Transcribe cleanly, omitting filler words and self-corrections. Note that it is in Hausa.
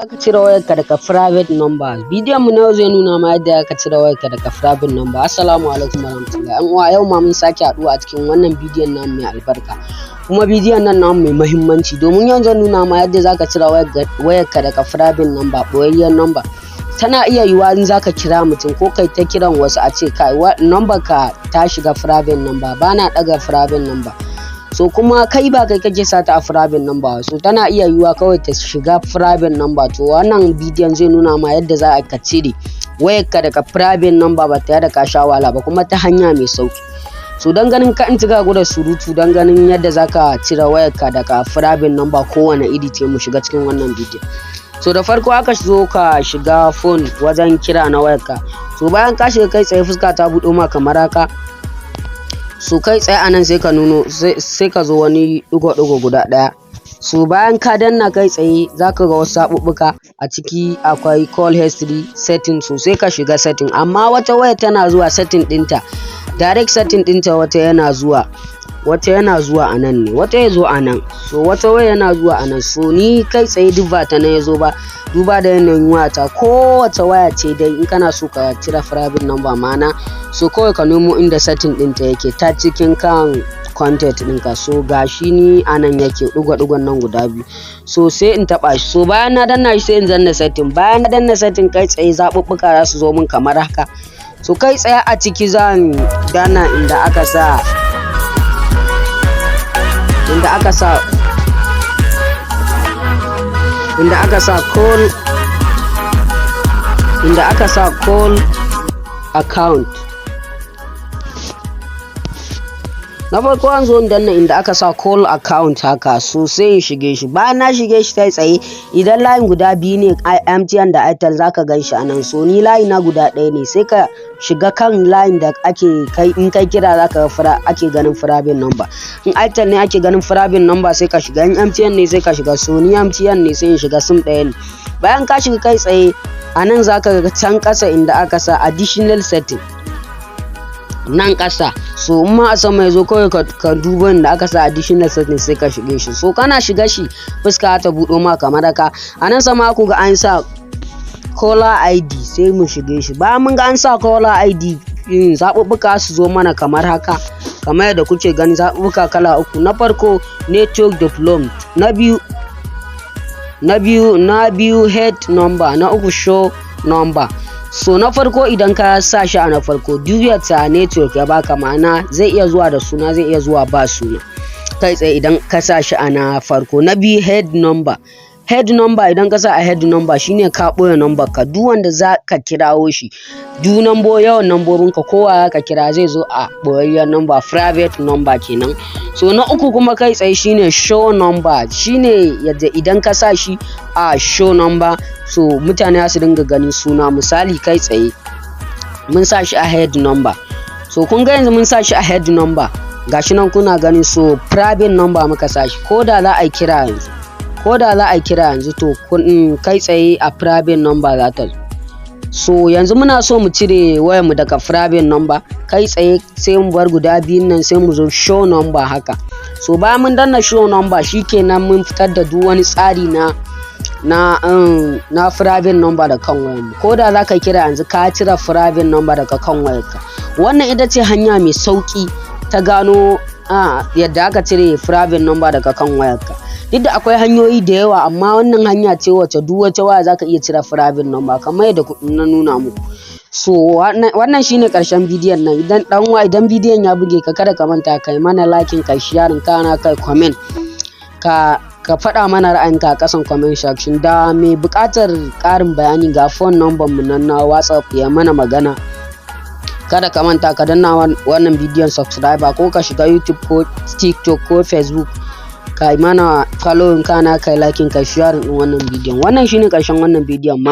Aka cire wayarka daga private number. Bidiyon mu na yau zai nuna ma yadda aka cire wayarka daga private number. Assalamu alaikum warahmatullahi. Yan uwa, yau ma mun sake haɗuwa a cikin wannan bidiyon namu mai albarka. Kuma bidiyon nan namu mai muhimmanci domin yau zan nuna ma yadda zaka cire wayarka daga private number, ɓoyayyen number. Tana iya yiwuwa in zaka kira mutum ko kai ta kiran wasu a ce kai number ka ta shiga private number, bana ɗaga private number. So kuma kai ba kai kake sata a private number, so tana iya yiwuwa kawai ta shiga private number. To wannan bidiyon zai nuna ma yadda za ka cire wayarka daga private number ba tare da ka sha wahala ba, kuma ta hanya mai sauki. So dan ganin ka in cika da surutu, dan ganin yadda zaka cire wayarka daga private number kowane iri ce, mu shiga cikin wannan bidiyon. So da farko aka zo ka shiga phone wajen kira na wayarka. So bayan ka shiga kai tsaye fuska ta buɗo ma kamar haka. So kai tsaye anan sai ka nuno sai ka zo wani ɗigo guda ɗaya. So bayan ka danna kai tsaye zaka ga wasu zaɓuɓɓuka a ciki, akwai call history, setting. So sai ka shiga setting, amma wata waya tana zuwa setting ɗinta direct setting ɗinta, wata yana zuwa a nan ne, wata ya zo a nan. So wata waya yana zuwa a nan. So ni kai tsaye duk ba ta nan ya zo ba, duba da yanayin wayata. Kowace waya ce dai in kana so ka cire private number mana, so kawai ka nemo inda setting ɗinta yake ta cikin kan content ɗinka. So gashi ni a nan yake ɗigon nan guda biyu. So sai in taɓa shi. So bayan na danna shi sai in danna setting. Bayan na danna setting kai tsaye zaɓuɓɓuka za su zo min kamar haka. So kai tsaye a ciki zan danna inda aka sa call account. Na farko an zo danna inda aka sa call account haka. So sai in shige shi. Bayan na shige shi kai tsaye, idan layin guda biyu ne MTN da Airtel zaka gan shi anan. So ni layi na guda ɗaya ne, sai ka shiga kan layin da in kai kira zaka ga ake ganin private number. In Airtel ne ake ganin private number sai ka shiga, in MTN ne sai ka shiga. So ni MTN ne sai in shiga sim ɗaya ne. Bayan ka shiga kai tsaye anan zaka ga can ƙasa inda aka sa additional setting nan ƙasa. So in ma a sama ya zo kawai ka duba inda aka sa additional setting sai ka shige shi. So kana shiga shi fuska ta buɗo ma kamar haka. A nan sama ku ga an sa caller ID, sai mu shige shi. Bayan mun ga an sa caller ID, zaɓuɓɓuka su zo mana kamar haka, kamar yadda kuke gani zaɓuɓɓuka kala uku. Na farko network development, na biyu head number, na uku show number. So na farko idan ka sa shi a na farko, duk ta network ya baka, ma'ana zai iya zuwa da suna, zai iya zuwa ba suna kai tsaye idan ka sa shi a na farko. Na biyu head number idan ka sa a head number shine ka ɓoye number ka, duk wanda za ka kirawo shi, duk yawan nambobin ka kowa ka kira zai zo a ɓoyayyen number, private number kenan. So na uku kuma kai tsaye shine show number, shine yadda idan ka sa shi a show number, so mutane su dinga ganin suna. Misali kai tsaye mun sa shi a head number. So kun ga yanzu mun sa shi a head number, gashi nan kuna ganin. So private number muka sa shi, ko da za a yi kira yanzu to kai tsaye a private number za ta zo. So yanzu muna so mu cire wayarmu daga private number, kai tsaye sai mu bar guda biyun nan sai mu zo show number haka. So bayan mun danna show number shikenan mun fitar da duk wani tsari na private number da kan wayarmu. Ko da za ka kira yanzu ka cire private number daga kan wayarka. Wannan ita ce hanya mai sauki ta gano yadda aka cire private number daga kan wayarka. Duk da akwai hanyoyi da yawa, amma wannan hanya ce wacce duk wata waya zaka iya cire private number kamar yadda na nuna muku. So wannan shine karshen bidiyon nan. Idan bidiyon ya buge ka, kada ka manta kai mana liking, kai sharing, kana kai comment, ka faɗa mana ra'ayinka a ƙasan comment section. Da mai buƙatar ƙarin bayani ga phone number mu nan na WhatsApp, ya mana magana. Kada ka manta ka danna wannan bidiyon subscriber, ko ka shiga YouTube ko TikTok ko Facebook, kai mana following, kana kai liking, kai sharing din wannan bidiyon. Wannan shine ƙarshen wannan bidiyon ma.